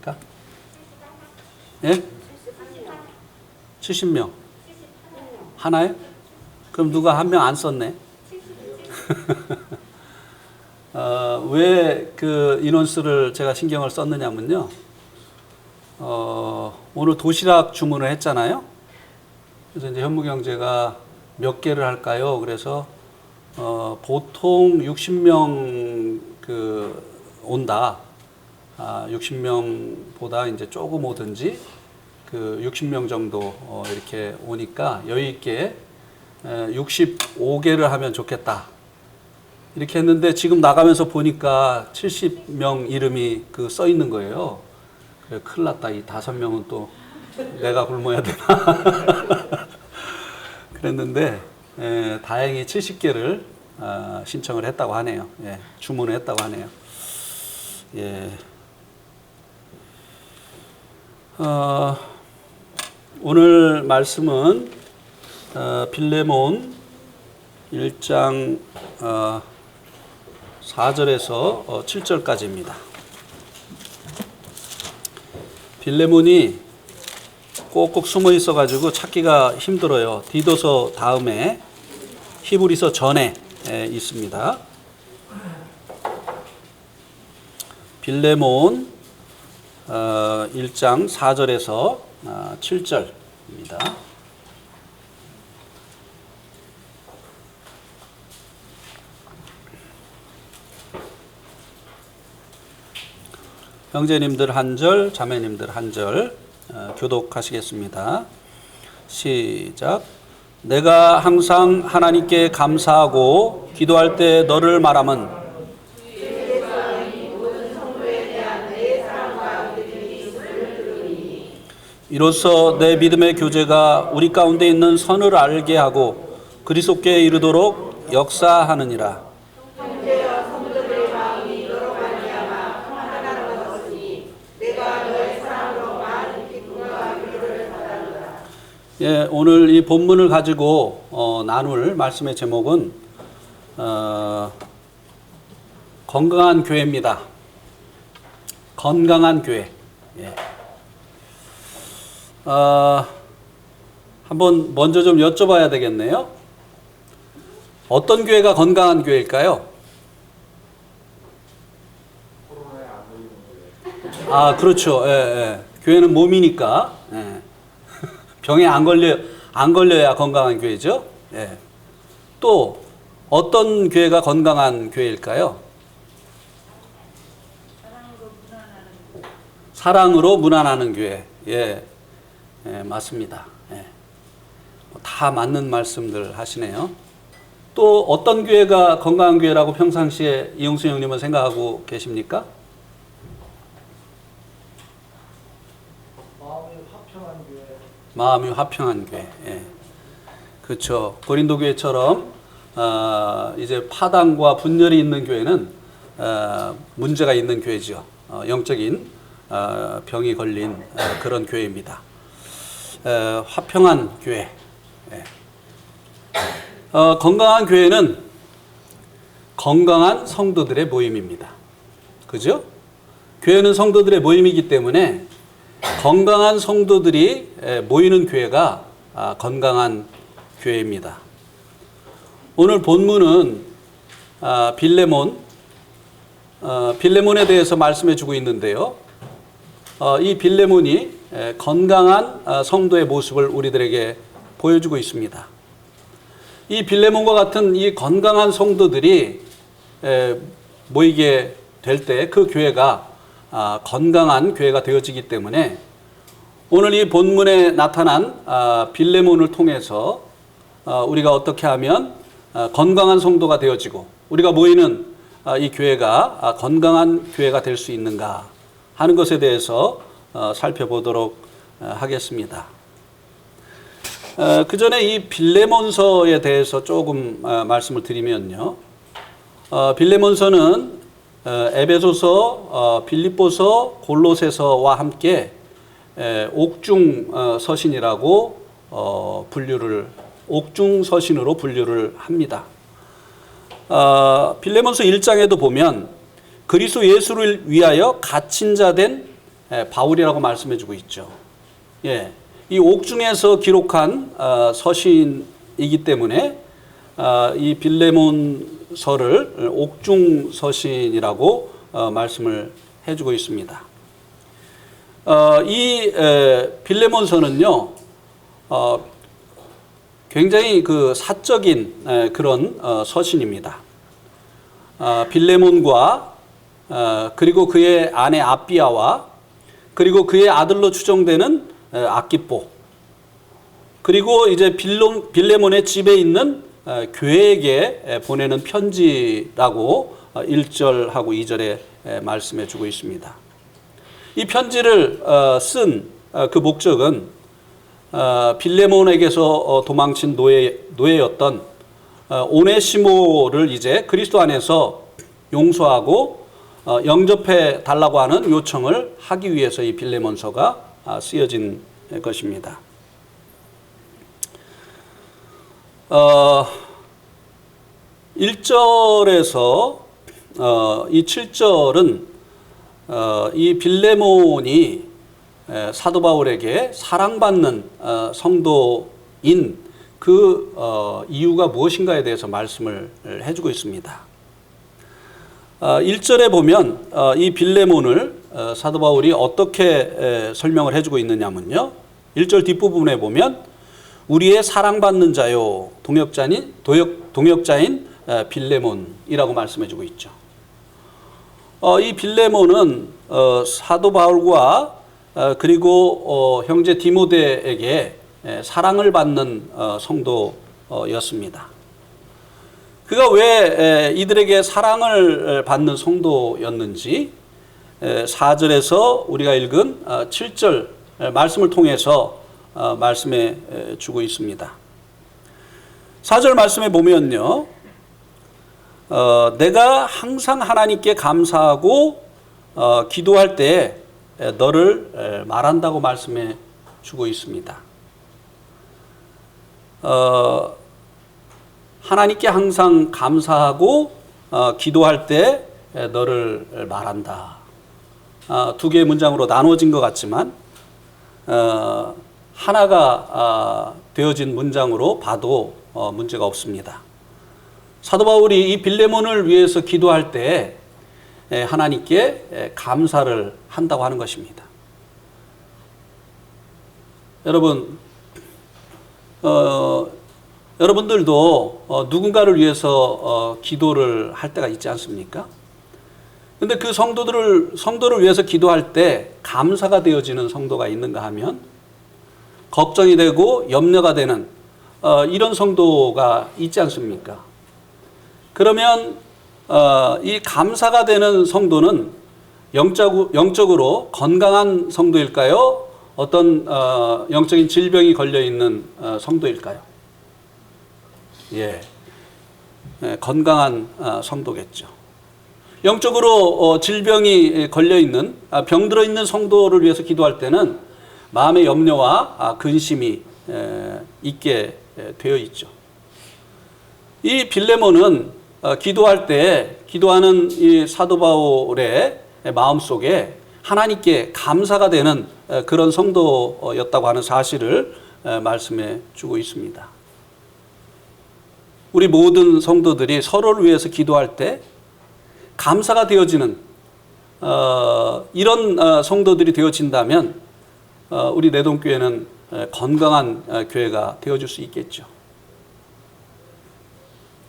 됩니까? 예? 70명. 하나요? 그럼 누가 한 명 안 썼네? 왜 그 인원수를 제가 신경을 썼느냐면요. 오늘 도시락 주문을 했잖아요. 그래서 이제 현무경제가 몇 개를 할까요? 그래서 보통 60명 온다. 60명보다 이제 조금 오든지 60명 정도 이렇게 오니까 여유 있게 65개를 하면 좋겠다. 이렇게 했는데 지금 나가면서 보니까 70명 이름이 써 있는 거예요. 그래, 큰일 났다. 이 5명은 또 내가 굶어야 되나. 그랬는데 다행히 70개를 신청을 했다고 하네요. 예, 주문을 했다고 하네요. 예. 오늘 말씀은 빌레몬 1장 4절에서 7절까지입니다. 빌레몬이 꼭꼭 숨어 있어가지고 찾기가 힘들어요. 디도서 다음에 히브리서 전에 있습니다. 빌레몬 1장 4절에서 7절입니다. 형제님들 한 절, 자매님들 한 절 교독하시겠습니다. 시작. 내가 항상 하나님께 감사하고 기도할 때 너를 말함은 이로써 내 믿음의 교제가 우리 가운데 있는 선을 알게 하고 그리스도께 이르도록 역사하느니라. 예, 오늘 이 본문을 가지고 나눌 말씀의 제목은 건강한 교회입니다. 건강한 교회. 예. 한번 먼저 좀 여쭤봐야 되겠네요. 어떤 교회가 건강한 교회일까요? 그렇죠. 예, 예. 교회는 몸이니까. 예. 병에 안 걸려야 건강한 교회죠. 예. 또 어떤 교회가 건강한 교회일까요? 사랑으로 문안하는 교회. 예. 예, 맞습니다. 예. 다 맞는 말씀들 하시네요. 또 어떤 교회가 건강한 교회라고 평상시에 이용수 형님은 생각하고 계십니까? 마음이 화평한 교회. 예. 그렇죠. 고린도 교회처럼 이제 파당과 분열이 있는 교회는 문제가 있는 교회죠. 영적인 병이 걸린 그런 교회입니다. 화평한 교회. 예. 건강한 교회는 건강한 성도들의 모임입니다. 그죠? 교회는 성도들의 모임이기 때문에 건강한 성도들이 모이는 교회가 건강한 교회입니다. 오늘 본문은 빌레몬에 대해서 말씀해 주고 있는데요. 이 빌레몬이 건강한 성도의 모습을 우리들에게 보여주고 있습니다. 이 빌레몬과 같은 이 건강한 성도들이 모이게 될 때 그 교회가 건강한 교회가 되어지기 때문에 오늘 이 본문에 나타난 빌레몬을 통해서 우리가 어떻게 하면 건강한 성도가 되어지고 우리가 모이는 이 교회가 건강한 교회가 될 수 있는가 하는 것에 대해서 살펴보도록 하겠습니다. 그 전에 이 빌레몬서에 대해서 조금 말씀을 드리면요. 빌레몬서는 에베소서, 빌립보서, 골로새서와 함께 옥중 서신이라고 옥중 서신으로 분류를 합니다. 빌레몬서 1장에도 보면 그리스도 예수를 위하여 갇힌 자 된 바울이라고 말씀해주고 있죠. 예, 이 옥중에서 기록한 서신이기 때문에 이 빌레몬서를 옥중 서신이라고 말씀을 해주고 있습니다. 이 빌레몬서는요, 굉장히 그 사적인 그런 서신입니다. 빌레몬과 그리고 그의 아내 아비아와 그리고 그의 아들로 추정되는 아키포, 그리고 이제 빌레몬의 집에 있는 교회에게 보내는 편지라고 1절하고 2절에 말씀해 주고 있습니다. 이 편지를 쓴 그 목적은 빌레몬에게서 도망친 노예였던 오네시모를 이제 그리스도 안에서 용서하고 영접해 달라고 하는 요청을 하기 위해서 이 빌레몬서가 쓰여진 것입니다. 1절에서 이 7절은 이 빌레몬이 사도 바울에게 사랑받는 성도인 그 이유가 무엇인가에 대해서 말씀을 해주고 있습니다. 1절에 보면 이 빌레몬을 사도 바울이 어떻게 설명을 해주고 있느냐면요, 1절 뒷부분에 보면 우리의 사랑받는 자요 동역자인 빌레몬이라고 말씀해주고 있죠. 이 빌레몬은 사도 바울과 그리고 형제 디모데에게 사랑을 받는 성도였습니다. 그가 왜 이들에게 사랑을 받는 성도였는지 4절에서 우리가 읽은 7절 말씀을 통해서 말씀해 주고 있습니다. 4절 말씀에 보면요, 내가 항상 하나님께 감사하고 기도할 때 너를 말한다고 말씀해 주고 있습니다. 하나님께 항상 감사하고 기도할 때 너를 말한다. 두 개의 문장으로 나눠진 것 같지만 하나가 되어진 문장으로 봐도 문제가 없습니다. 사도 바울이 이 빌레몬을 위해서 기도할 때 하나님께 감사를 한다고 하는 것입니다. 여러분, 여러분들도 누군가를 위해서 기도를 할 때가 있지 않습니까? 근데 그 성도를 위해서 기도할 때 감사가 되어지는 성도가 있는가 하면 걱정이 되고 염려가 되는 이런 성도가 있지 않습니까? 그러면 이 감사가 되는 성도는 영적으로 건강한 성도일까요? 어떤 영적인 질병이 걸려 있는 성도일까요? 예, 건강한 성도겠죠. 영적으로 질병이 걸려 있는 병들어 있는 성도를 위해서 기도할 때는 마음의 염려와 근심이 있게 되어 있죠. 이 빌레몬은 기도할 때 기도하는 이 사도 바울의 마음속에 하나님께 감사가 되는 그런 성도였다고 하는 사실을 말씀해 주고 있습니다. 우리 모든 성도들이 서로를 위해서 기도할 때 감사가 되어지는 이런 성도들이 되어진다면 우리 내동교회는 건강한 교회가 되어줄 수 있겠죠.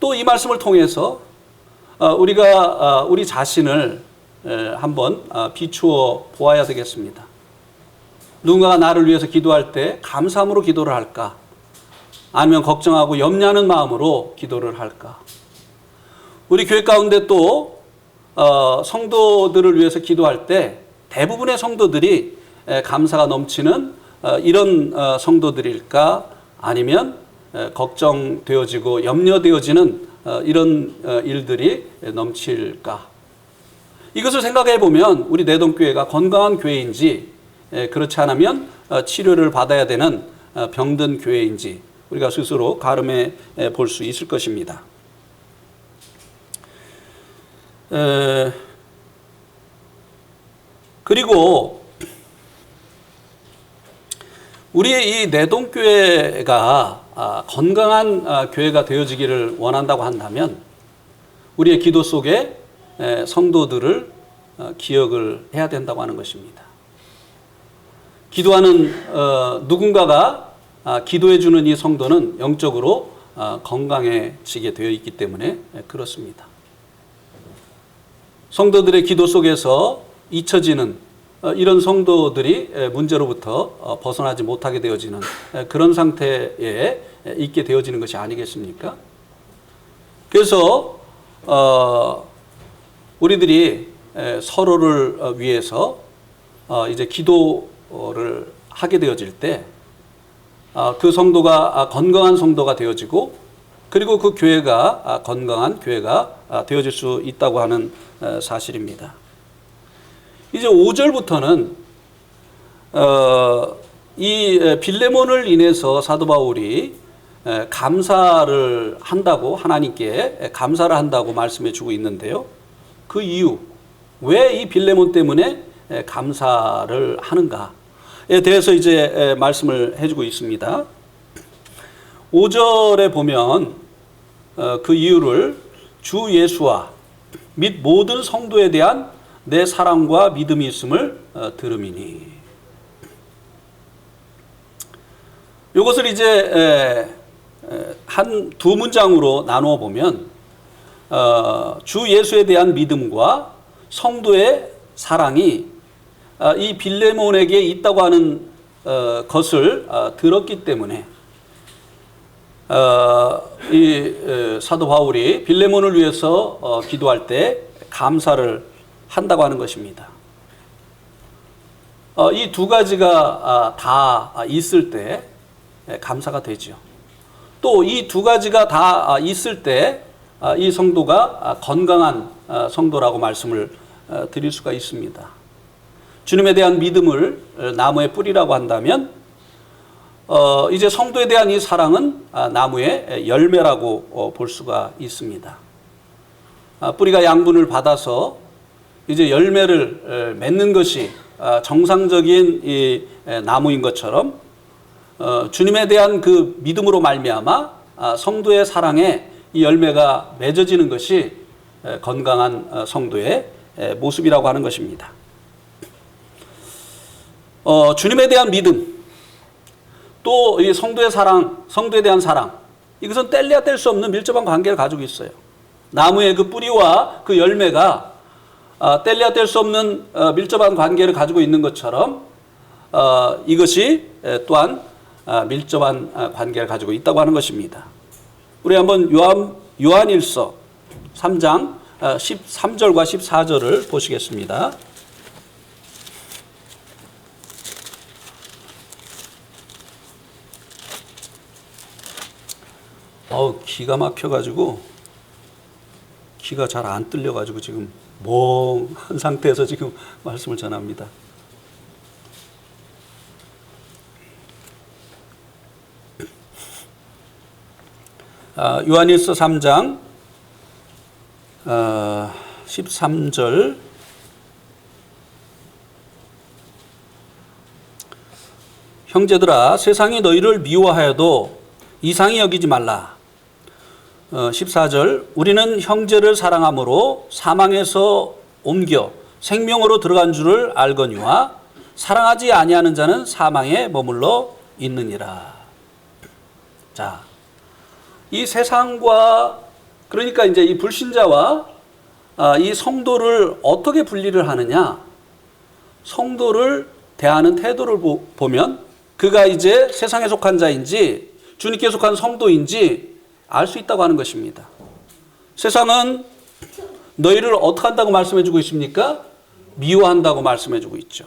또 이 말씀을 통해서 우리가 우리 자신을 한번 비추어 보아야 되겠습니다. 누군가가 나를 위해서 기도할 때 감사함으로 기도를 할까? 아니면 걱정하고 염려하는 마음으로 기도를 할까? 우리 교회 가운데 또 성도들을 위해서 기도할 때 대부분의 성도들이 감사가 넘치는 이런 성도들일까? 아니면 걱정되어지고 염려되어지는 이런 일들이 넘칠까? 이것을 생각해 보면 우리 내동교회가 건강한 교회인지 그렇지 않으면 치료를 받아야 되는 병든 교회인지 우리가 스스로 가름해 볼 수 있을 것입니다. 그리고 우리의 이 내동교회가 건강한 교회가 되어지기를 원한다고 한다면 우리의 기도 속에 성도들을 기억을 해야 된다고 하는 것입니다. 기도하는 누군가가 기도해 주는 이 성도는 영적으로 건강해지게 되어 있기 때문에 그렇습니다. 성도들의 기도 속에서 잊혀지는 이런 성도들이 문제로부터 벗어나지 못하게 되어지는 그런 상태에 있게 되어지는 것이 아니겠습니까? 그래서 우리들이 서로를 위해서 이제 기도를 하게 되어질 때 그 성도가 건강한 성도가 되어지고 그리고 그 교회가 건강한 교회가 되어질 수 있다고 하는 사실입니다. 이제 5절부터는 이 빌레몬을 인해서 사도 바울이 감사를 한다고 하나님께 감사를 한다고 말씀해 주고 있는데요. 그 이유, 왜 이 빌레몬 때문에 감사를 하는가에 대해서 이제 말씀을 해주고 있습니다. 5절에 보면 그 이유를 주 예수와 및 모든 성도에 대한 내 사랑과 믿음이 있음을 들음이니. 이것을 이제 한 두 문장으로 나누어 보면 주 예수에 대한 믿음과 성도의 사랑이 이 빌레몬에게 있다고 하는 것을 들었기 때문에 이 사도 바울이 빌레몬을 위해서 기도할 때 감사를 한다고 하는 것입니다. 이 두 가지가 다 있을 때 감사가 되죠. 또 이 두 가지가 다 있을 때 이 성도가 건강한 성도라고 말씀을 드릴 수가 있습니다. 주님에 대한 믿음을 나무의 뿌리라고 한다면 이제 성도에 대한 이 사랑은 나무의 열매라고 볼 수가 있습니다. 뿌리가 양분을 받아서 이제 열매를 맺는 것이 정상적인 이 나무인 것처럼 주님에 대한 그 믿음으로 말미암아 성도의 사랑에 이 열매가 맺어지는 것이 건강한 성도의 모습이라고 하는 것입니다. 주님에 대한 믿음, 또 이 성도의 사랑, 성도에 대한 사랑, 이것은 뗄래야 뗄 수 없는 밀접한 관계를 가지고 있어요. 나무의 그 뿌리와 그 열매가 뗄래야 뗄 수 없는 밀접한 관계를 가지고 있는 것처럼 이것이 또한 밀접한 관계를 가지고 있다고 하는 것입니다. 우리 한번 요한일서 3장 13절과 14절을 보시겠습니다. 기가 막혀가지고 귀가 잘 안 뚫려가지고 지금 멍한 상태에서 지금 말씀을 전합니다. 요한일서 3장 13절 형제들아 세상이 너희를 미워하여도 이상히 여기지 말라. 14절 우리는 형제를 사랑함으로 사망에서 옮겨 생명으로 들어간 줄을 알거니와 사랑하지 아니하는 자는 사망에 머물러 있느니라. 자, 이 세상과 그러니까 이제 이 불신자와 이 성도를 어떻게 분리를 하느냐? 성도를 대하는 태도를 보면 그가 이제 세상에 속한 자인지 주님께 속한 성도인지 알 수 있다고 하는 것입니다. 세상은 너희를 어떻게 한다고 말씀해 주고 있습니까? 미워한다고 말씀해 주고 있죠.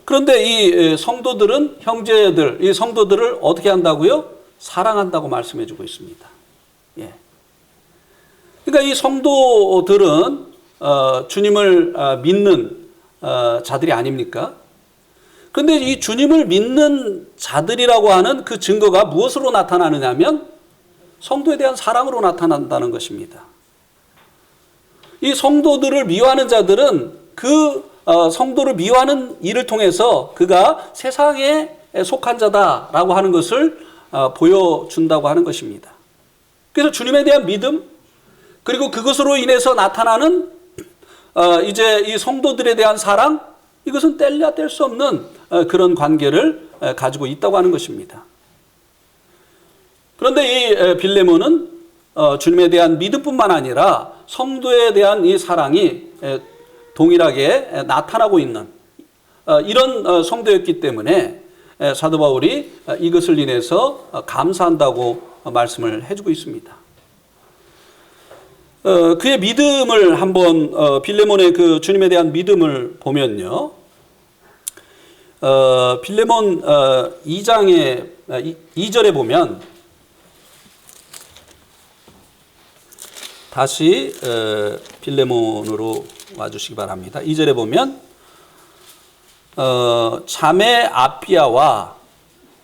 그런데 이 성도들은 형제들, 이 성도들을 어떻게 한다고요? 사랑한다고 말씀해 주고 있습니다. 예. 그러니까 이 성도들은 주님을 믿는 자들이 아닙니까? 그런데 이 주님을 믿는 자들이라고 하는 그 증거가 무엇으로 나타나느냐면 성도에 대한 사랑으로 나타난다는 것입니다. 이 성도들을 미워하는 자들은 그 성도를 미워하는 일을 통해서 그가 세상에 속한 자다라고 하는 것을 보여준다고 하는 것입니다. 그래서 주님에 대한 믿음, 그리고 그것으로 인해서 나타나는 이제 이 성도들에 대한 사랑, 이것은 뗄래야 뗄 수 없는 그런 관계를 가지고 있다고 하는 것입니다. 그런데 이 빌레몬은 주님에 대한 믿음뿐만 아니라 성도에 대한 이 사랑이 동일하게 나타나고 있는 이런 성도였기 때문에 사도 바울이 이것을 인해서 감사한다고 말씀을 해주고 있습니다. 그의 믿음을 한번 빌레몬의 그 주님에 대한 믿음을 보면요. 빌레몬 2장의 2절에 보면 다시 빌레몬으로 와주시기 바랍니다. 2절에 보면 자매 아피아와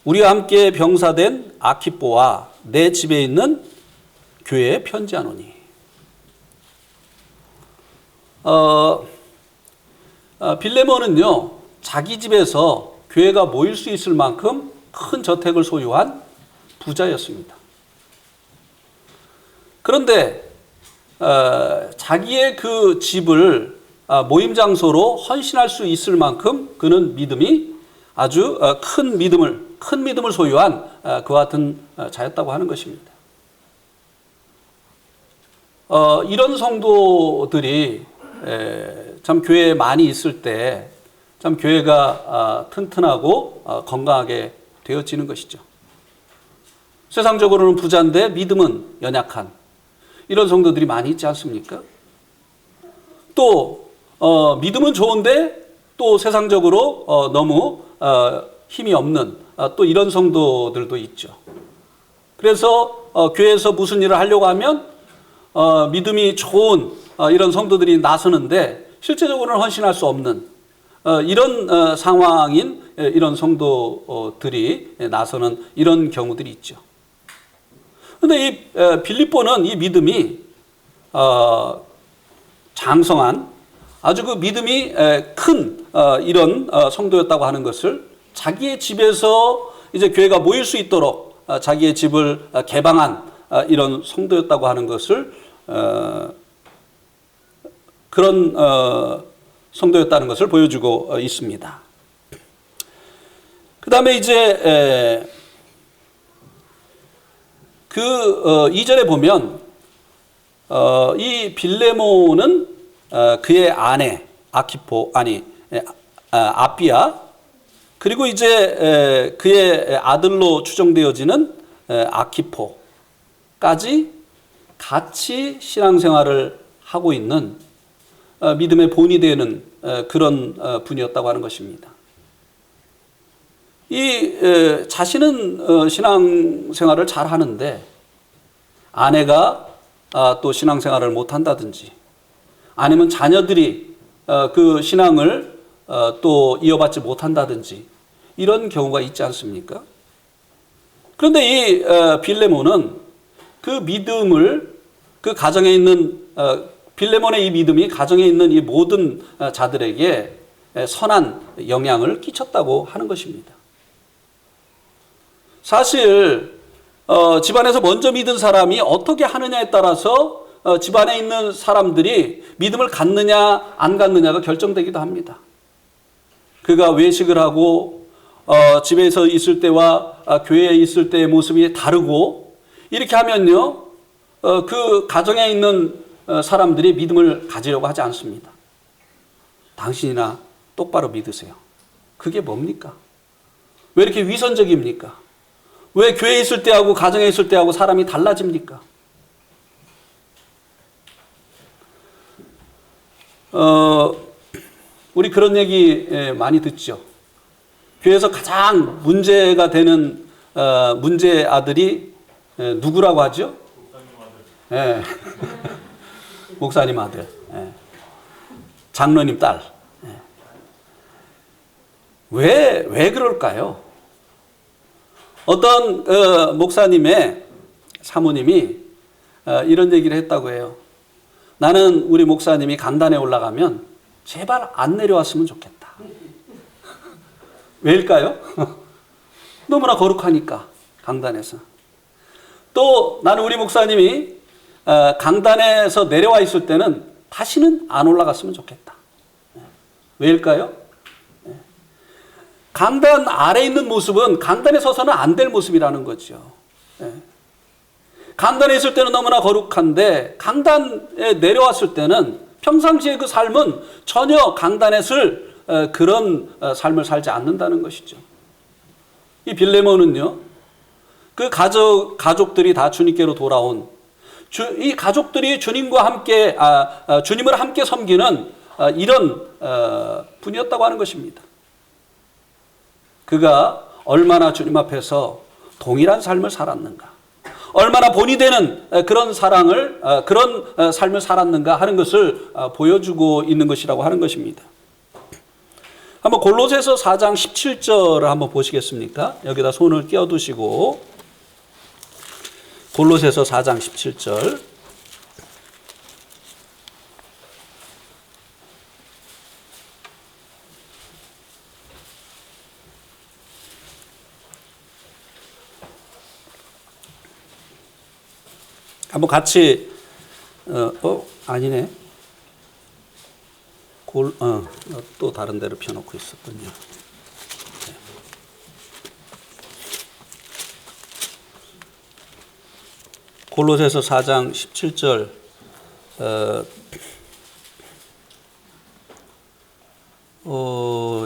우리와 함께 병사된 아키뽀와 내 집에 있는 교회에 편지하노니. 빌레몬은요, 자기 집에서 교회가 모일 수 있을 만큼 큰 저택을 소유한 부자였습니다. 그런데 자기의 그 집을 모임 장소로 헌신할 수 있을 만큼 그는 믿음이 아주 큰 믿음을 소유한 그와 같은 자였다고 하는 것입니다. 이런 성도들이 참 교회에 많이 있을 때 참 교회가 튼튼하고 건강하게 되어지는 것이죠. 세상적으로는 부자인데 믿음은 연약한 이런 성도들이 많이 있지 않습니까? 또 믿음은 좋은데 또 세상적으로 너무 힘이 없는 또 이런 성도들도 있죠. 그래서 교회에서 무슨 일을 하려고 하면 믿음이 좋은 이런 성도들이 나서는데 실제적으로는 헌신할 수 없는 이런 상황인 이런 성도들이 나서는 이런 경우들이 있죠. 그런데 이 빌립보는 이 믿음이 장성한 아주 그 믿음이 큰 이런 성도였다고 하는 것을 자기의 집에서 이제 교회가 모일 수 있도록 자기의 집을 개방한 이런 성도였다고 하는 것을 그런 성도였다는 것을 보여주고 있습니다. 그 다음에 이제 그 2절에 보면 이 빌레몬은 그의 아내 아피아 그리고 이제 그의 아들로 추정되어지는 아키포까지 같이 신앙생활을 하고 있는 믿음의 본이 되는 그런 분이었다고 하는 것입니다. 이 자신은 신앙생활을 잘 하는데 아내가 또 신앙생활을 못한다든지 아니면 자녀들이 그 신앙을 또 이어받지 못한다든지 이런 경우가 있지 않습니까? 그런데 이 빌레몬은 그 믿음을 그 가정에 있는 빌레몬의 이 믿음이 가정에 있는 이 모든 자들에게 선한 영향을 끼쳤다고 하는 것입니다. 사실 집안에서 먼저 믿은 사람이 어떻게 하느냐에 따라서 집안에 있는 사람들이 믿음을 갖느냐 안 갖느냐가 결정되기도 합니다. 그가 외식을 하고 집에서 있을 때와 교회에 있을 때의 모습이 다르고 이렇게 하면요 그 가정에 있는 사람들이 믿음을 가지려고 하지 않습니다. 당신이나 똑바로 믿으세요. 그게 뭡니까? 왜 이렇게 위선적입니까? 왜 교회에 있을 때하고 가정에 있을 때하고 사람이 달라집니까? 우리 그런 얘기 많이 듣죠. 교회에서 가장 문제가 되는 문제 아들이 누구라고 하죠? 네. 목사님 아들, 장로님 딸. 왜 그럴까요? 어떤 목사님의 사모님이 이런 얘기를 했다고 해요. 나는 우리 목사님이 강단에 올라가면 제발 안 내려왔으면 좋겠다. 왜일까요? 너무나 거룩하니까 강단에서. 또 나는 우리 목사님이 강단에서 내려와 있을 때는 다시는 안 올라갔으면 좋겠다. 왜일까요? 강단 아래에 있는 모습은 강단에 서서는 안 될 모습이라는 거죠. 강단에 있을 때는 너무나 거룩한데 강단에 내려왔을 때는 평상시의 그 삶은 전혀 강단에 쓸 그런 삶을 살지 않는다는 것이죠. 이 빌레몬은요, 그 가족들이 다 주님께로 돌아온 이 가족들이 주님과 함께 주님을 함께 섬기는 이런 분이었다고 하는 것입니다. 그가 얼마나 주님 앞에서 동일한 삶을 살았는가, 얼마나 본이 되는 그런 사랑을 그런 삶을 살았는가 하는 것을 보여주고 있는 것이라고 하는 것입니다. 한번 골로새서 4장 17절을 한번 보시겠습니까? 여기다 손을 끼워두시고 골로새서 4장 17절. 한번 같이 아니네. 또 다른 데로 펴놓고 있었군요. 골로새서 4장 17절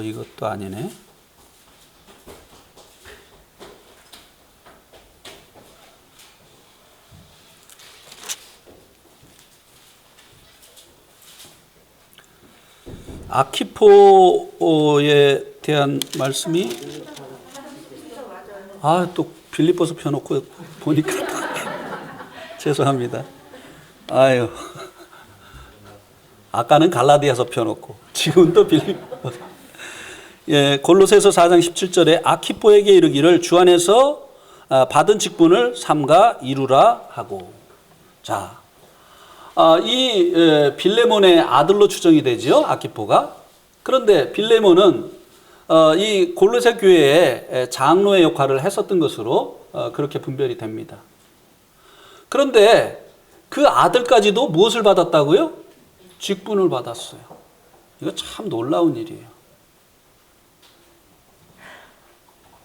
이것도 아니네. 아키포에 대한 말씀이 또 빌립보서 펴놓고 보니까 죄송합니다. 아유, 아까는 갈라디아서 펴놓고 지금 또 빌립보. 골로새서 4장 17절에 아키포에게 이르기를 주 안에서 받은 직분을 삼가 이루라 하고. 자, 이 빌레몬의 아들로 추정이 되죠, 아키포가. 그런데 빌레몬은 이 골로새 교회의 장로의 역할을 했었던 것으로 그렇게 분별이 됩니다. 그런데 그 아들까지도 무엇을 받았다고요? 직분을 받았어요. 이거 참 놀라운 일이에요.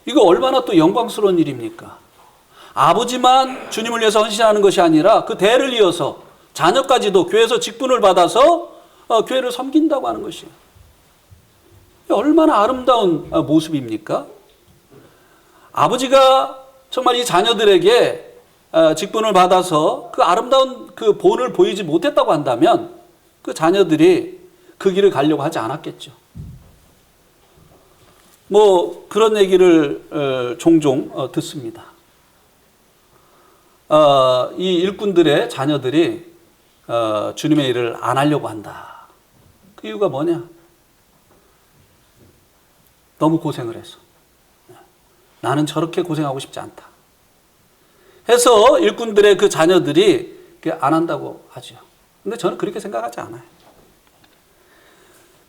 이거 얼마나 또 영광스러운 일입니까? 아버지만 주님을 위해서 헌신하는 것이 아니라 그 대를 이어서 자녀까지도 교회에서 직분을 받아서 교회를 섬긴다고 하는 것이에요. 얼마나 아름다운 모습입니까? 아버지가 정말 이 자녀들에게 직분을 받아서 그 아름다운 그 본을 보이지 못했다고 한다면 그 자녀들이 그 길을 가려고 하지 않았겠죠. 뭐 그런 얘기를 종종 듣습니다. 이 일꾼들의 자녀들이 주님의 일을 안 하려고 한다. 그 이유가 뭐냐? 너무 고생을 해서. 나는 저렇게 고생하고 싶지 않다. 해서 일꾼들의 그 자녀들이 안 한다고 하죠. 근데 저는 그렇게 생각하지 않아요.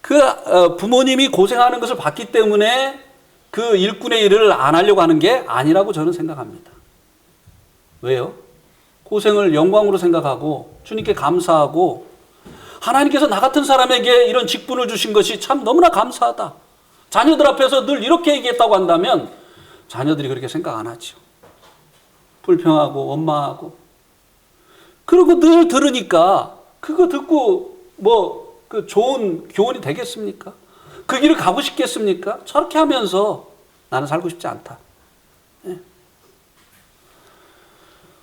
그 부모님이 고생하는 것을 봤기 때문에 그 일꾼의 일을 안 하려고 하는 게 아니라고 저는 생각합니다. 왜요? 고생을 영광으로 생각하고 주님께 감사하고 하나님께서 나 같은 사람에게 이런 직분을 주신 것이 참 너무나 감사하다. 자녀들 앞에서 늘 이렇게 얘기했다고 한다면 자녀들이 그렇게 생각 안 하죠. 불평하고 원망하고. 그리고 늘 들으니까 그거 듣고 뭐 그 좋은 교훈이 되겠습니까? 그 길을 가고 싶겠습니까? 저렇게 하면서 나는 살고 싶지 않다.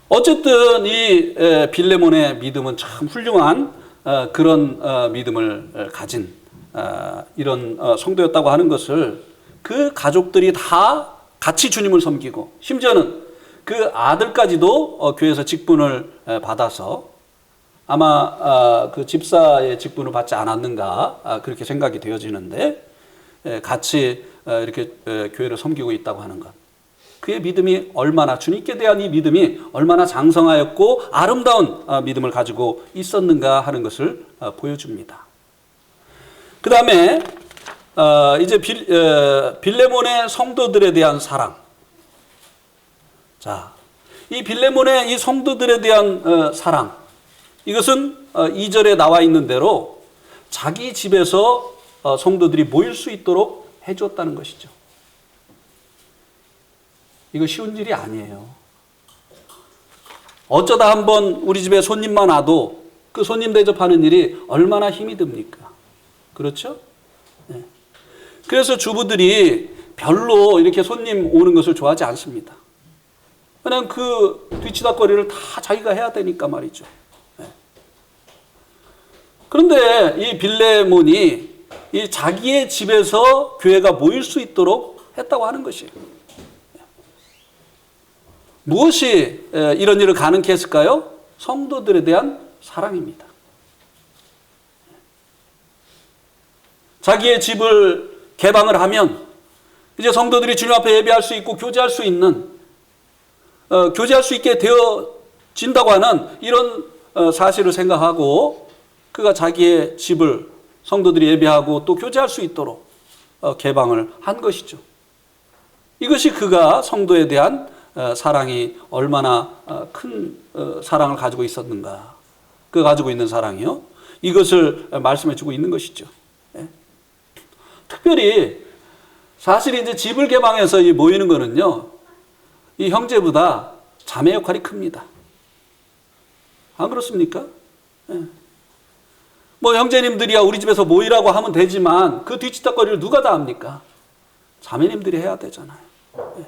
어쨌든 이 빌레몬의 믿음은 참 훌륭한 그런 믿음을 가진 이런 성도였다고 하는 것을 그 가족들이 다 같이 주님을 섬기고 심지어는 그 아들까지도 교회에서 직분을 받아서 아마 그 집사의 직분을 받지 않았는가 그렇게 생각이 되어지는데 같이 이렇게 교회를 섬기고 있다고 하는 것. 그의 믿음이 얼마나 주님께 대한 이 믿음이 얼마나 장성하였고 아름다운 믿음을 가지고 있었는가 하는 것을 보여줍니다. 그 다음에 이제 빌레몬의 성도들에 대한 사랑, 자, 이 빌레몬의 이 성도들에 대한 사랑, 이것은 2절에 나와 있는 대로 자기 집에서 성도들이 모일 수 있도록 해주었다는 것이죠. 이거 쉬운 일이 아니에요. 어쩌다 한번 우리 집에 손님만 와도 그 손님 대접하는 일이 얼마나 힘이 듭니까? 그렇죠? 네. 그래서 주부들이 별로 이렇게 손님 오는 것을 좋아하지 않습니다. 그냥 그 뒤치다거리를 다 자기가 해야 되니까 말이죠. 네. 그런데 이 빌레몬이 이 자기의 집에서 교회가 모일 수 있도록 했다고 하는 것이에요. 무엇이 이런 일을 가능케 했을까요? 성도들에 대한 사랑입니다. 자기의 집을 개방을 하면 이제 성도들이 주님 앞에 예배할 수 있고 교제할 수 있게 되어진다고 하는 이런 사실을 생각하고 그가 자기의 집을 성도들이 예배하고 또 교제할 수 있도록 개방을 한 것이죠. 이것이 그가 성도에 대한 사랑이 얼마나 큰 사랑을 가지고 있었는가. 그가 가지고 있는 사랑이요. 이것을 말씀해 주고 있는 것이죠. 예. 특별히 사실 이제 집을 개방해서 모이는 거는요, 이 형제보다 자매 역할이 큽니다. 안 그렇습니까? 예. 뭐 형제님들이야 우리 집에서 모이라고 하면 되지만 그 뒤치다거리를 누가 다 합니까? 자매님들이 해야 되잖아요. 예.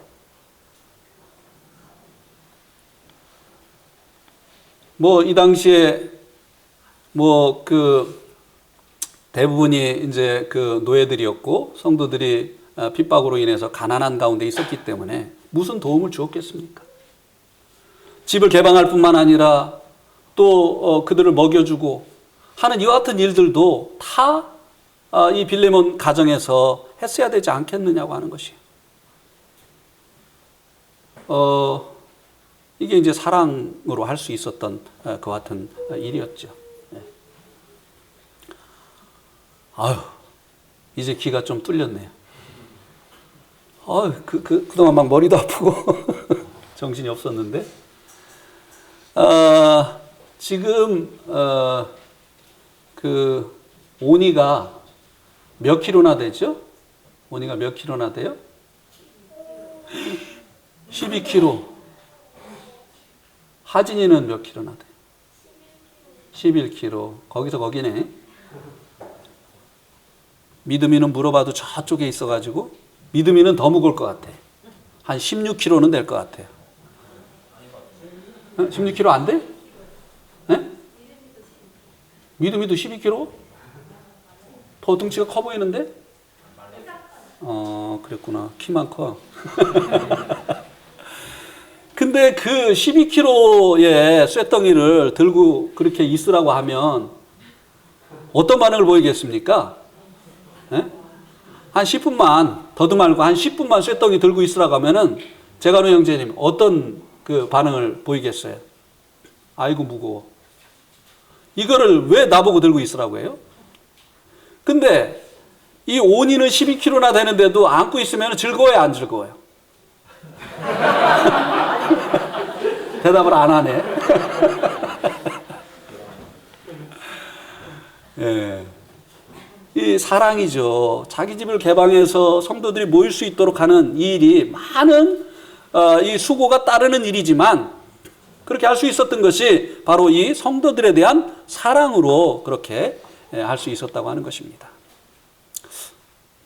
뭐 이 당시에 뭐 그 대부분이 이제 그 노예들이었고 성도들이 핍박으로 인해서 가난한 가운데 있었기 때문에 무슨 도움을 주었겠습니까? 집을 개방할 뿐만 아니라 또 그들을 먹여주고 하는 이와 같은 일들도 다 이 빌레몬 가정에서 했어야 되지 않겠느냐고 하는 것이에요. 이게 이제 사랑으로 할 수 있었던 그 같은 일이었죠. 네. 아유, 이제 귀가 좀 뚫렸네요. 그동안 막 머리도 아프고 정신이 없었는데, 지금, 그, 오니가 몇 킬로나 되죠? 오니가 몇 킬로나 돼요? 12킬로. 하진이는 몇 킬로나 돼요? 11킬로. 거기서 거기네. 믿음이는 물어봐도 저쪽에 있어가지고 믿음이는 더 무거울 것 같아. 한 16킬로는 될 것 같아요. 16킬로 안 돼? 네? 믿음이도 12킬로? 더 등치가 커 보이는데? 그랬구나. 키만 커. 근데 그 12kg의 쇳덩이를 들고 그렇게 있으라고 하면 어떤 반응을 보이겠습니까? 네? 한 10분만, 더도 말고 한 10분만 쇳덩이 들고 있으라고 하면은 제가노 형제님 어떤 그 반응을 보이겠어요? 아이고 무거워. 이거를 왜 나보고 들고 있으라고 해요? 근데 이 오니는 12kg나 되는데도 안고 있으면 즐거워요, 안 즐거워요? 대답을 안 하네. 예. 이 사랑이죠. 자기 집을 개방해서 성도들이 모일 수 있도록 하는 이 일이 많은 이 수고가 따르는 일이지만 그렇게 할 수 있었던 것이 바로 이 성도들에 대한 사랑으로 그렇게 할 수 있었다고 하는 것입니다.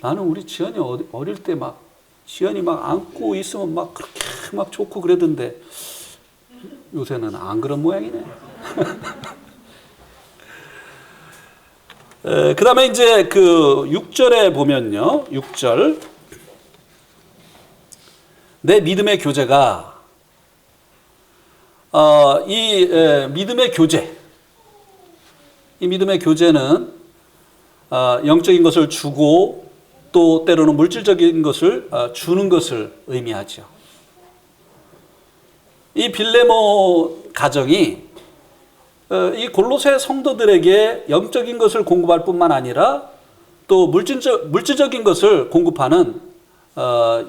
나는 우리 지연이 어릴 때 막 지연이 막 안고 있으면 막 그렇게 막 좋고 그러던데 요새는 안 그런 모양이네. 그 다음에 이제 그 6절에 보면요. 6절. 내 믿음의 교제가, 믿음의 교제. 이 믿음의 교제는, 영적인 것을 주고 또 때로는 물질적인 것을 주는 것을 의미하죠. 이 빌레몬 가정이 이 골로새 성도들에게 영적인 것을 공급할 뿐만 아니라 또 물질적인 것을 공급하는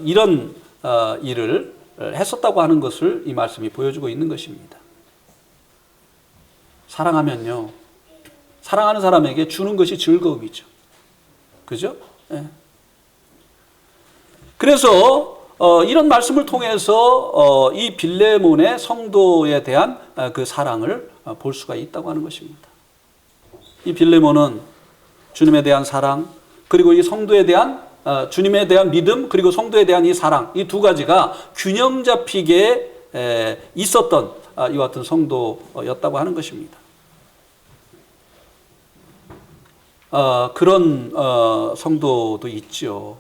이런 일을 했었다고 하는 것을 이 말씀이 보여주고 있는 것입니다. 사랑하면요, 사랑하는 사람에게 주는 것이 즐거움이죠. 그죠? 예. 그래서 이런 말씀을 통해서 이 빌레몬의 성도에 대한 그 사랑을 볼 수가 있다고 하는 것입니다. 이 빌레몬은 주님에 대한 사랑, 그리고 이 성도에 대한 주님에 대한 믿음, 그리고 성도에 대한 이 사랑, 이 두 가지가 균형 잡히게 있었던 이와 같은 성도였다고 하는 것입니다. 그런 성도도 있죠.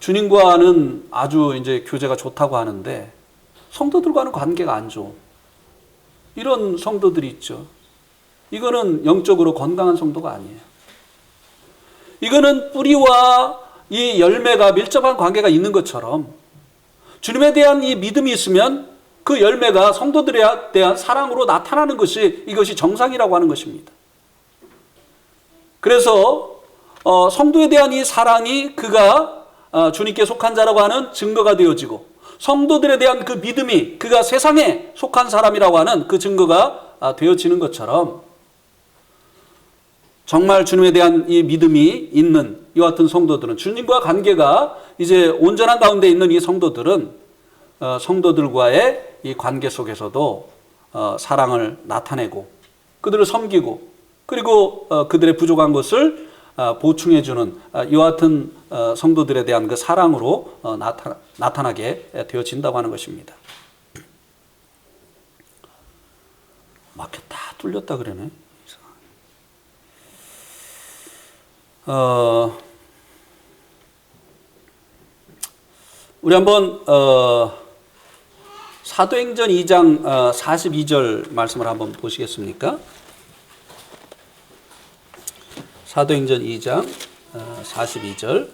주님과는 아주 이제 교제가 좋다고 하는데 성도들과는 관계가 안 좋은 이런 성도들이 있죠. 이거는 영적으로 건강한 성도가 아니에요. 이거는 뿌리와 이 열매가 밀접한 관계가 있는 것처럼 주님에 대한 이 믿음이 있으면 그 열매가 성도들에 대한 사랑으로 나타나는 것이 이것이 정상이라고 하는 것입니다. 그래서 성도에 대한 이 사랑이 그가 주님께 속한 자라고 하는 증거가 되어지고, 성도들에 대한 그 믿음이 그가 세상에 속한 사람이라고 하는 그 증거가 되어지는 것처럼, 정말 주님에 대한 이 믿음이 있는 이와 같은 성도들은, 주님과 관계가 이제 온전한 가운데 있는 이 성도들은 성도들과의 이 관계 속에서도 사랑을 나타내고 그들을 섬기고, 그리고 그들의 부족한 것을 보충해주는 이와 같은 성도들에 대한 그 사랑으로 나타나게 되어진다고 하는 것입니다. 막혔다 뚫렸다 그러네. 우리 한번 사도행전 2장 42절 말씀을 한번 보시겠습니까? 사도행전 2장 42절.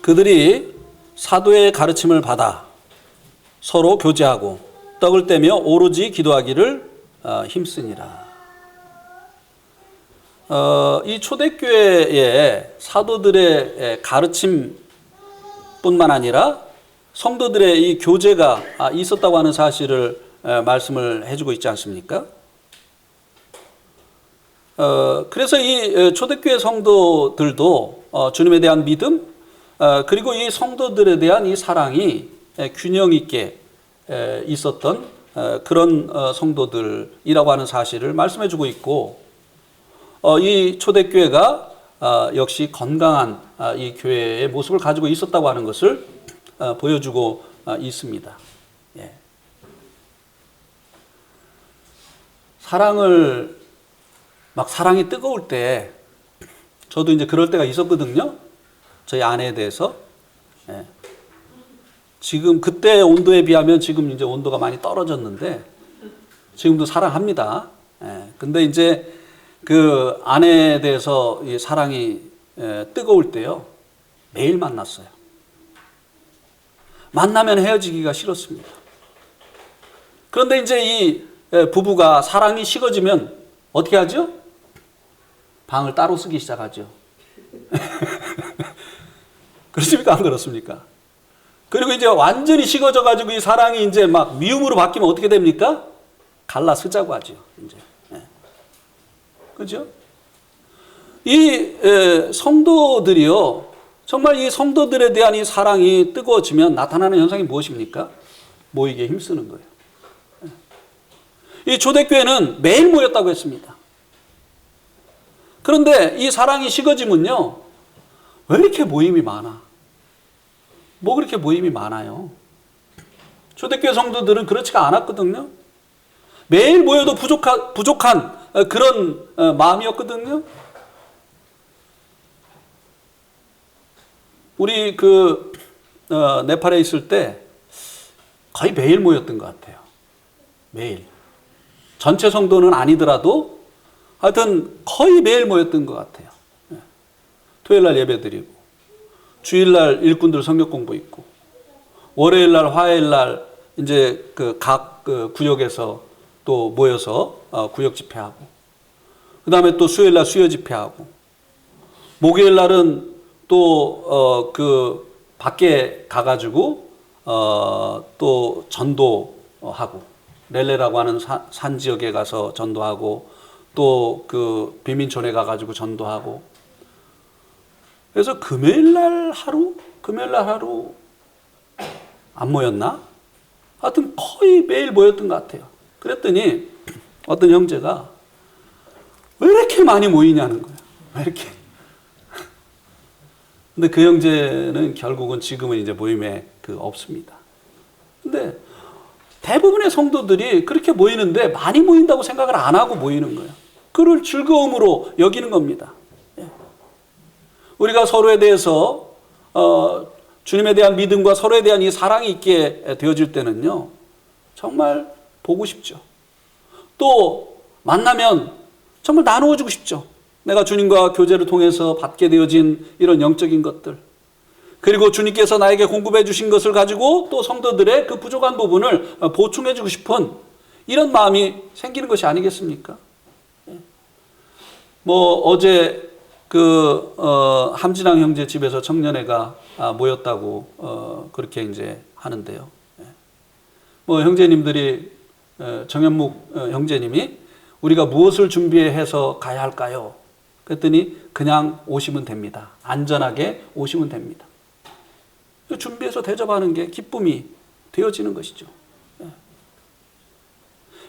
그들이 사도의 가르침을 받아 서로 교제하고 떡을 떼며 오로지 기도하기를 힘쓰니라. 이 초대교회의 사도들의 가르침뿐만 아니라 성도들의 이 교제가 있었다고 하는 사실을 말씀을 해주고 있지 않습니까? 그래서 이 초대교회 성도들도 주님에 대한 믿음, 그리고 이 성도들에 대한 이 사랑이 균형 있게 있었던 그런 성도들이라고 하는 사실을 말씀해 주고 있고, 이 초대교회가 역시 건강한 이 교회의 모습을 가지고 있었다고 하는 것을 보여주고 있습니다. 예. 사랑이 뜨거울 때, 저도 이제 그럴 때가 있었거든요. 저희 아내에 대해서. 예. 지금 그때 온도에 비하면 지금 이제 온도가 많이 떨어졌는데 지금도 사랑합니다. 예. 근데 이제 그 아내에 대해서 이 사랑이 뜨거울 때요, 매일 만났어요. 만나면 헤어지기가 싫었습니다. 그런데 이제 이 부부가 사랑이 식어지면 어떻게 하죠? 방을 따로 쓰기 시작하죠. 그렇습니까? 안 그렇습니까? 그리고 이제 완전히 식어져가지고 이 사랑이 이제 막 미움으로 바뀌면 어떻게 됩니까? 갈라 쓰자고 하죠. 이제. 네. 그죠? 이 성도들이요, 정말 이 성도들에 대한 이 사랑이 뜨거워지면 나타나는 현상이 무엇입니까? 모이기에 힘쓰는 거예요. 이 초대교회는 매일 모였다고 했습니다. 그런데 이 사랑이 식어지면요, 왜 이렇게 모임이 많아? 뭐 그렇게 모임이 많아요? 초대교회 성도들은 그렇지가 않았거든요. 매일 모여도 부족한 그런 마음이었거든요. 우리 네팔에 있을 때 거의 매일 모였던 것 같아요. 매일. 전체 성도는 아니더라도 하여튼 거의 매일 모였던 것 같아요. 토요일 날 예배 드리고, 주일 날 일꾼들 성경 공부 있고, 월요일 날, 화요일 날 이제 각 구역에서 또 모여서 구역 집회하고, 그 다음에 또 수요일 날 수요 집회하고, 목요일 날은 또 밖에 가가지고 또 전도하고, 렐레라고 하는 산 지역에 가서 전도하고, 또 빈민촌에 가가지고 전도하고. 그래서 금요일 날 하루 안 모였나? 하여튼 거의 매일 모였던 것 같아요. 그랬더니 어떤 형제가 왜 이렇게 많이 모이냐는 거예요. 왜 이렇게? 근데 그 형제는 결국은 지금은 이제 모임에 없습니다. 근데 대부분의 성도들이 그렇게 모이는데 많이 모인다고 생각을 안 하고 모이는 거예요. 그를 즐거움으로 여기는 겁니다. 우리가 서로에 대해서 주님에 대한 믿음과 서로에 대한 이 사랑이 있게 되어질 때는요, 정말 보고 싶죠. 또 만나면 정말 나누어 주고 싶죠. 내가 주님과 교제를 통해서 받게 되어진 이런 영적인 것들, 그리고 주님께서 나에게 공급해 주신 것을 가지고 또 성도들의 그 부족한 부분을 보충해 주고 싶은 이런 마음이 생기는 것이 아니겠습니까? 어제 함진왕 형제 집에서 청년회가 모였다고 그렇게 이제 하는데요. 형제님들이 정현묵 형제님이 우리가 무엇을 준비해서 가야 할까요? 그랬더니 그냥 오시면 됩니다. 안전하게 오시면 됩니다. 준비해서 대접하는 게 기쁨이 되어지는 것이죠.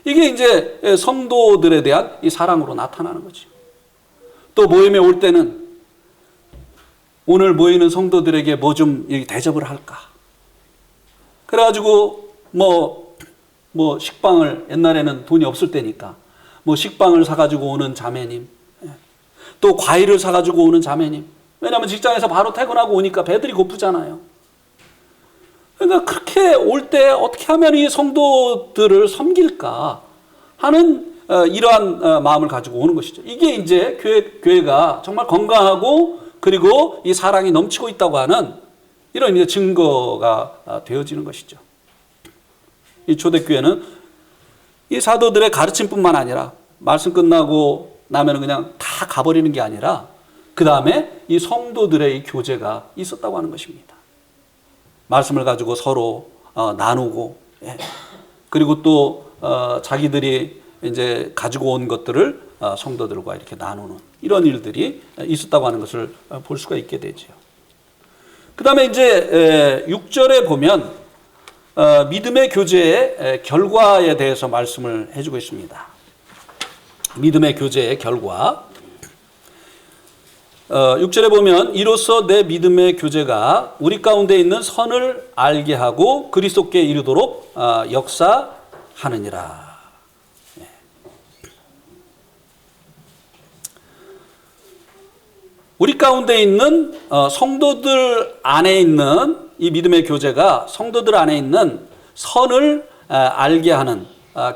이게 이제 성도들에 대한 이 사랑으로 나타나는 거죠. 또 모임에 올 때는 오늘 모이는 성도들에게 뭐 좀 대접을 할까? 그래가지고 식빵을, 옛날에는 돈이 없을 때니까 식빵을 사가지고 오는 자매님, 또 과일을 사가지고 오는 자매님. 왜냐하면 직장에서 바로 퇴근하고 오니까 배들이 고프잖아요. 그러니까 그렇게 올 때 어떻게 하면 이 성도들을 섬길까 하는 이러한 마음을 가지고 오는 것이죠. 이게 이제 교회가 정말 건강하고 그리고 이 사랑이 넘치고 있다고 하는 이런 이제 증거가 되어지는 것이죠. 이 초대교회는 이 사도들의 가르침뿐만 아니라 말씀 끝나고 나면 그냥 다 가버리는 게 아니라 그 다음에 이 성도들의 이 교제가 있었다고 하는 것입니다. 말씀을 가지고 서로 나누고, 그리고 또 자기들이 이제 가지고 온 것들을 성도들과 이렇게 나누는 이런 일들이 있었다고 하는 것을 볼 수가 있게 되죠. 그 다음에 이제 6절에 보면 믿음의 교제의 결과에 대해서 말씀을 해주고 있습니다. 믿음의 교제의 결과. 6절에 보면 이로써 내 믿음의 교제가 우리 가운데 있는 선을 알게 하고 그리스도께 이르도록 역사하느니라. 우리 가운데 있는 성도들 안에 있는 이 믿음의 교제가 성도들 안에 있는 선을 알게 하는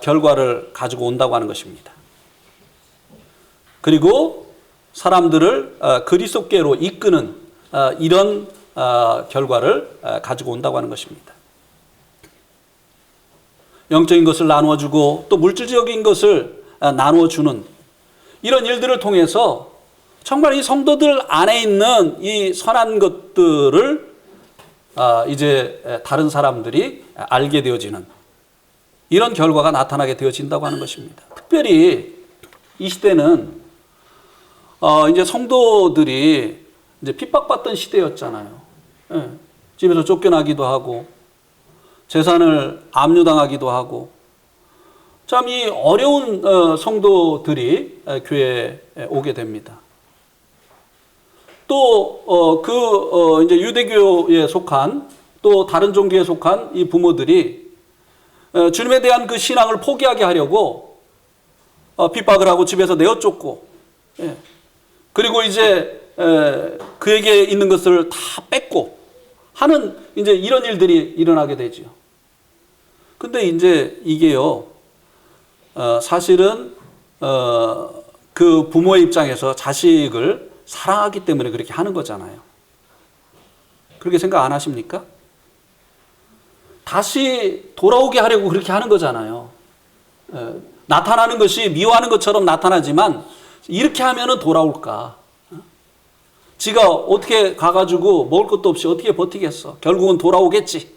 결과를 가지고 온다고 하는 것입니다. 그리고 사람들을 그리스도께로 이끄는 이런 결과를 가지고 온다고 하는 것입니다. 영적인 것을 나누어주고 또 물질적인 것을 나누어주는 이런 일들을 통해서 정말 이 성도들 안에 있는 이 선한 것들을 이제 다른 사람들이 알게 되어지는 이런 결과가 나타나게 되어진다고 하는 것입니다. 특별히 이 시대는 이제 성도들이 이제 핍박받던 시대였잖아요. 집에서 쫓겨나기도 하고 재산을 압류당하기도 하고 참 이 어려운 성도들이 교회에 오게 됩니다. 또 이제 유대교에 속한 또 다른 종교에 속한 이 부모들이 주님에 대한 그 신앙을 포기하게 하려고 핍박을 하고 집에서 내어 쫓고, 그리고 이제 그에게 있는 것을 다 뺏고 하는 이제 이런 일들이 일어나게 되죠. 근데 이제 이게요, 사실은 그 부모의 입장에서 자식을 사랑하기 때문에 그렇게 하는 거잖아요. 그렇게 생각 안 하십니까? 다시 돌아오게 하려고 그렇게 하는 거잖아요. 나타나는 것이 미워하는 것처럼 나타나지만 이렇게 하면은 돌아올까? 지가 어떻게 가가지고 먹을 것도 없이 어떻게 버티겠어? 결국은 돌아오겠지.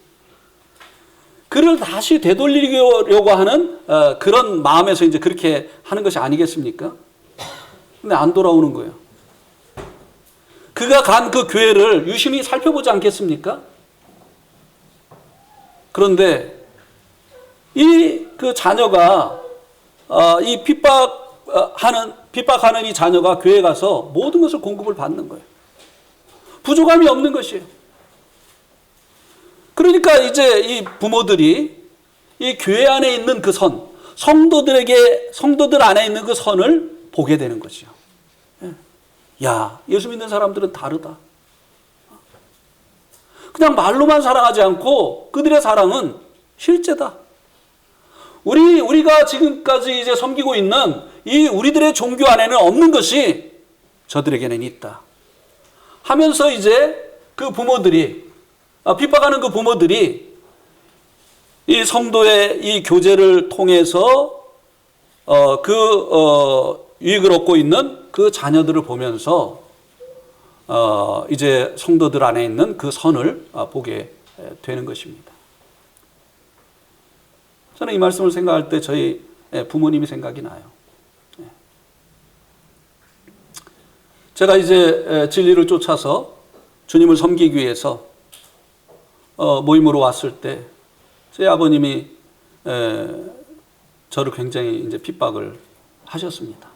그를 다시 되돌리려고 하는 그런 마음에서 이제 그렇게 하는 것이 아니겠습니까? 근데 안 돌아오는 거예요. 그가 간 그 교회를 유심히 살펴보지 않겠습니까? 그런데 이 그 자녀가 이 핍박하는 이 자녀가 교회에 가서 모든 것을 공급을 받는 거예요. 부족함이 없는 것이에요. 그러니까 이제 이 부모들이 이 교회 안에 있는 그 선, 성도들 안에 있는 그 선을 보게 되는 거죠. 야, 예수 믿는 사람들은 다르다. 그냥 말로만 사랑하지 않고 그들의 사랑은 실제다. 우리가 지금까지 이제 섬기고 있는 이 우리들의 종교 안에는 없는 것이 저들에게는 있다. 하면서 이제 그 부모들이, 핍박하는 그 부모들이 이 성도의 이 교제를 통해서 유익을 얻고 있는 그 자녀들을 보면서 이제 성도들 안에 있는 그 선을 보게 되는 것입니다. 저는 이 말씀을 생각할 때 저희 부모님이 생각이 나요. 제가 이제 진리를 쫓아서 주님을 섬기기 위해서 모임으로 왔을 때 저희 아버님이 저를 굉장히 이제 핍박을 하셨습니다.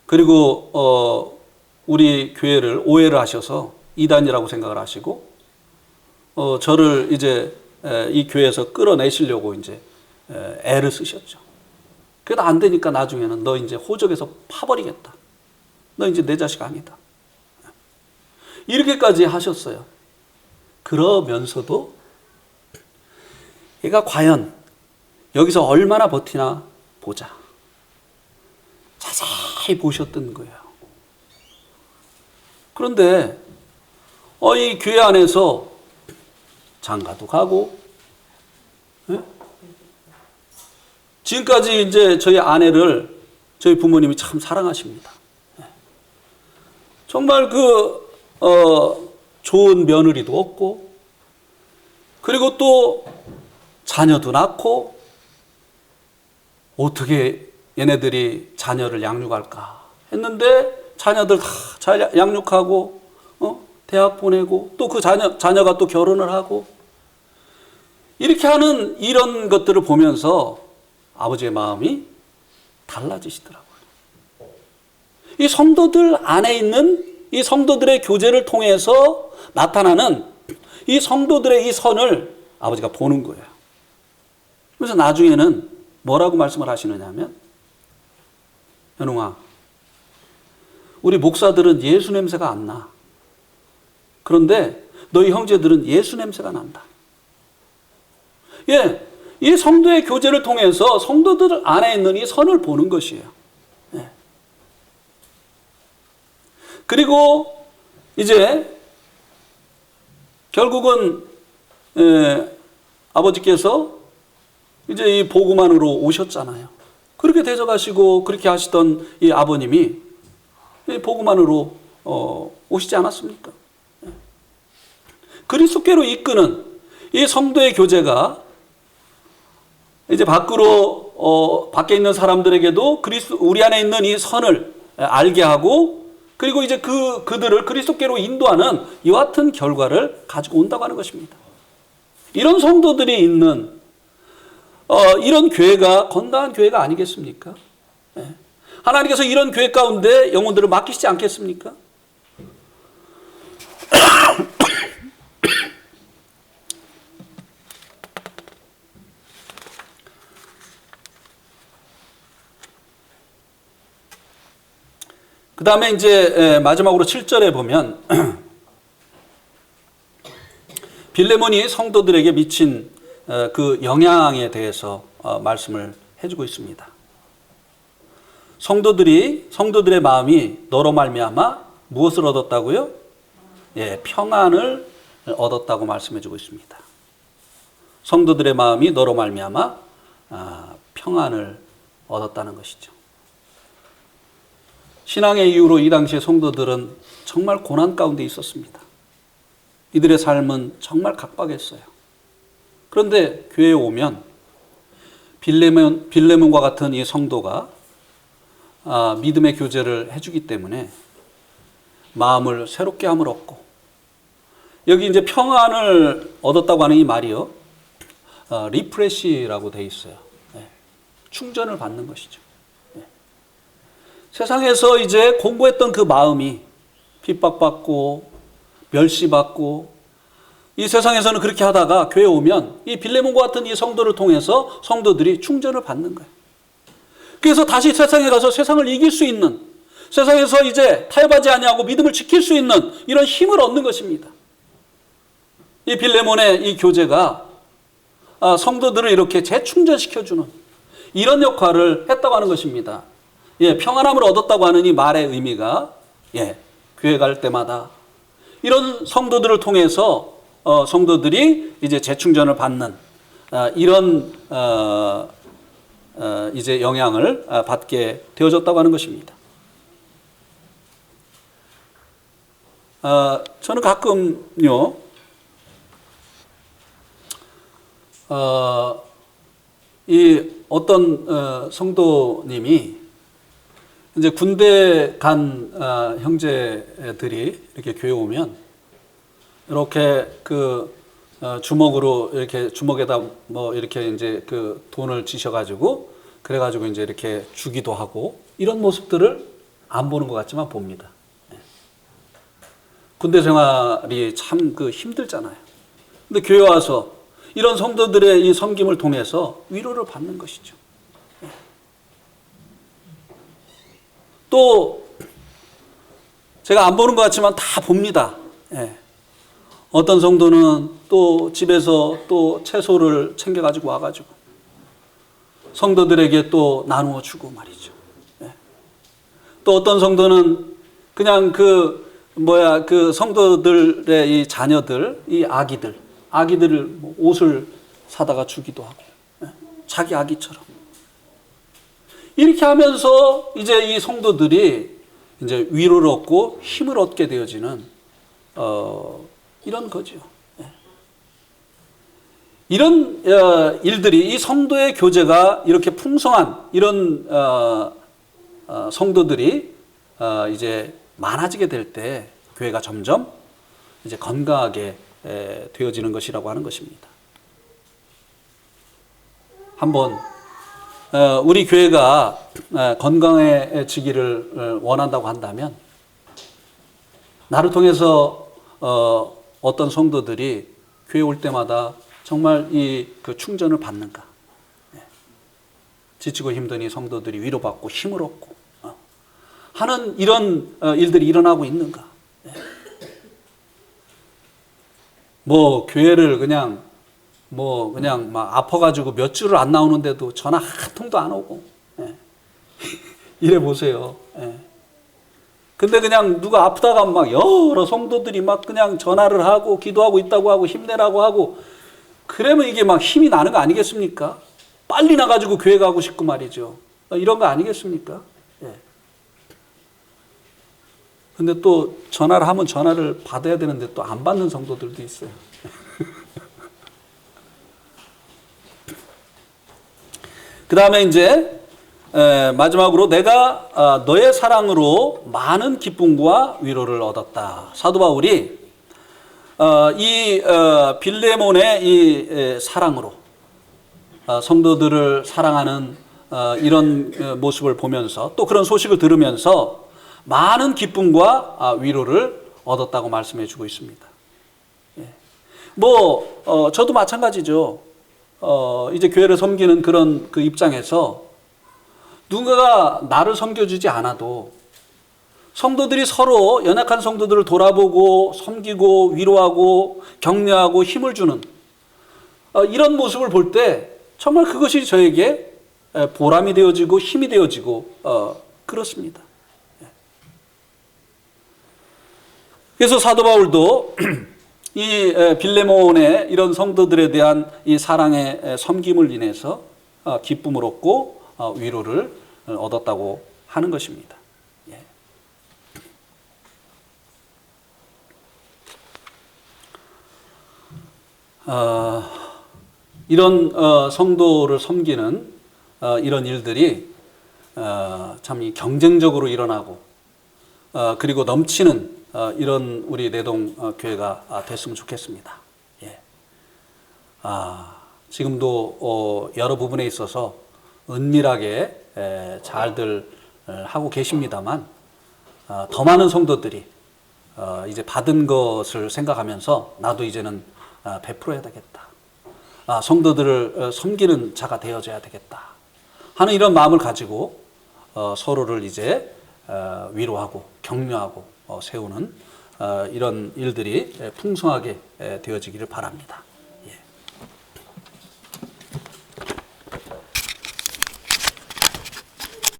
그리고 우리 교회를 오해를 하셔서 이단이라고 생각을 하시고 저를 이제 이 교회에서 끌어내시려고 이제 애를 쓰셨죠. 그래도 안 되니까 나중에는 너 이제 호적에서 파버리겠다. 너 이제 내 자식 아니다. 이렇게까지 하셨어요. 그러면서도 얘가 과연 여기서 얼마나 버티나 보자. 자세히 보셨던 거예요. 그런데 이 교회 안에서 장가도 가고, 지금까지 이제 저희 아내를 저희 부모님이 참 사랑하십니다. 정말 좋은 며느리도 없고, 그리고 또 자녀도 낳고, 어떻게 얘네들이 자녀를 양육할까 했는데 자녀들 다 잘 양육하고 대학 보내고 또 그 자녀가 또 결혼을 하고 이렇게 하는 이런 것들을 보면서 아버지의 마음이 달라지시더라고요. 이 성도들 안에 있는 이 성도들의 교제를 통해서 나타나는 이 성도들의 이 선을 아버지가 보는 거예요. 그래서 나중에는 뭐라고 말씀을 하시느냐 하면, 현웅아, 우리 목사들은 예수 냄새가 안 나. 그런데 너희 형제들은 예수 냄새가 난다. 예, 이 성도의 교제를 통해서 성도들 안에 있는 이 선을 보는 것이에요. 예. 그리고 이제 결국은 아버지께서 이제 이 복음안으로 오셨잖아요. 그렇게 되져가시고 그렇게 하시던 이 아버님이 복음안으로 오시지 않았습니까? 그리스도께로 이끄는 이 성도의 교제가 이제 밖에 있는 사람들에게도 우리 안에 있는 이 선을 알게 하고, 그리고 이제 그들을 그리스도께로 인도하는 이와 같은 결과를 가지고 온다고 하는 것입니다. 이런 성도들이 있는 이런 교회가 건강한 교회가 아니겠습니까? 하나님께서 이런 교회 가운데 영혼들을 맡기시지 않겠습니까? 그 다음에 이제 마지막으로 7절에 보면 빌레몬이 성도들에게 미친 그 영향에 대해서 말씀을 해주고 있습니다. 성도들의 마음이 너로 말미암아 무엇을 얻었다고요? 예, 평안을 얻었다고 말씀해주고 있습니다. 성도들의 마음이 너로 말미암아 평안을 얻었다는 것이죠. 신앙의 이유로 이 당시에 성도들은 정말 고난 가운데 있었습니다. 이들의 삶은 정말 각박했어요. 그런데 교회에 오면 빌레몬과 같은 이 성도가 믿음의 교제를 해주기 때문에 마음을 새롭게 함을 얻고, 여기 이제 평안을 얻었다고 하는 이 말이요, 리프레시라고 돼 있어요. 네. 충전을 받는 것이죠. 네. 세상에서 이제 공고했던 그 마음이 핍박받고 멸시받고, 이 세상에서는 그렇게 하다가 교회에 오면 이 빌레몬과 같은 이 성도를 통해서 성도들이 충전을 받는 거예요. 그래서 다시 세상에 가서 세상을 이길 수 있는, 세상에서 이제 타협하지 아니하고 믿음을 지킬 수 있는 이런 힘을 얻는 것입니다. 이 빌레몬의 이 교제가 성도들을 이렇게 재충전시켜주는 이런 역할을 했다고 하는 것입니다. 예, 평안함을 얻었다고 하는 이 말의 의미가, 예, 교회 갈 때마다 이런 성도들을 통해서 성도들이 이제 재충전을 받는 이런 이제 영향을 받게 되어졌다고 하는 것입니다. 저는 가끔요, 이 어떤 성도님이 이제 군대 간 형제들이 이렇게 교회 오면 이렇게 그 주먹으로 이렇게 주먹에다 뭐 이렇게 이제 그 돈을 지셔가지고 그래가지고 이제 이렇게 주기도 하고, 이런 모습들을 안 보는 것 같지만 봅니다. 군대 생활이 참 그 힘들잖아요. 근데 교회 와서 이런 성도들의 이 섬김을 통해서 위로를 받는 것이죠. 또 제가 안 보는 것 같지만 다 봅니다. 예. 어떤 성도는 또 집에서 또 채소를 챙겨가지고 와가지고 성도들에게 또 나누어 주고 말이죠. 예. 또 어떤 성도는 그냥 그 성도들의 이 자녀들, 이 아기들을 옷을 사다가 주기도 하고, 예. 자기 아기처럼. 이렇게 하면서 이제 이 성도들이 이제 위로를 얻고 힘을 얻게 되어지는 이런 거죠. 예. 이런 일들이, 이 성도의 교제가 이렇게 풍성한 이런 성도들이 이제 많아지게 될 때 교회가 점점 이제 건강하게 되어지는 것이라고 하는 것입니다. 한번 우리 교회가 건강해지기를 원한다고 한다면, 나를 통해서 어떤 성도들이 교회 올 때마다 정말 그 충전을 받는가, 지치고 힘든 이 성도들이 위로받고 힘을 얻고 하는 이런 일들이 일어나고 있는가. 뭐 교회를 그냥 막 아파가지고 몇 주를 안 나오는데도 전화 한 통도 안 오고, 예. 이래 보세요. 예. 근데 그냥 누가 아프다가 막 여러 성도들이 막 그냥 전화를 하고 기도하고 있다고 하고 힘내라고 하고, 그러면 이게 막 힘이 나는 거 아니겠습니까? 빨리 나가지고 교회 가고 싶고 말이죠. 이런 거 아니겠습니까? 예. 근데 또 전화를 하면 전화를 받아야 되는데 또 안 받는 성도들도 있어요. 그 다음에 이제 마지막으로 내가 너의 사랑으로 많은 기쁨과 위로를 얻었다. 사도 바울이 이 빌레몬의 이 사랑으로 성도들을 사랑하는 이런 모습을 보면서, 또 그런 소식을 들으면서 많은 기쁨과 위로를 얻었다고 말씀해 주고 있습니다. 저도 마찬가지죠. 이제 교회를 섬기는 그런 그 입장에서 누군가가 나를 섬겨주지 않아도 성도들이 서로 연약한 성도들을 돌아보고 섬기고 위로하고 격려하고 힘을 주는 이런 모습을 볼 때 정말 그것이 저에게 보람이 되어지고 힘이 되어지고 그렇습니다. 그래서 사도 바울도 이 빌레몬의 이런 성도들에 대한 이 사랑의 섬김을 인해서 기쁨을 얻고 위로를 얻었다고 하는 것입니다. 이런 성도를 섬기는 이런 일들이 참 경쟁적으로 일어나고 그리고 넘치는 이런 우리 내동 교회가 됐으면 좋겠습니다. 지금도 여러 부분에 있어서 은밀하게 잘들 하고 계십니다만 더 많은 성도들이 이제 받은 것을 생각하면서 나도 이제는 베풀어야 되겠다. 성도들을 섬기는 자가 되어져야 되겠다. 하는 이런 마음을 가지고 서로를 이제 위로하고 격려하고 세우는 이런 일들이 풍성하게 되어지기를 바랍니다.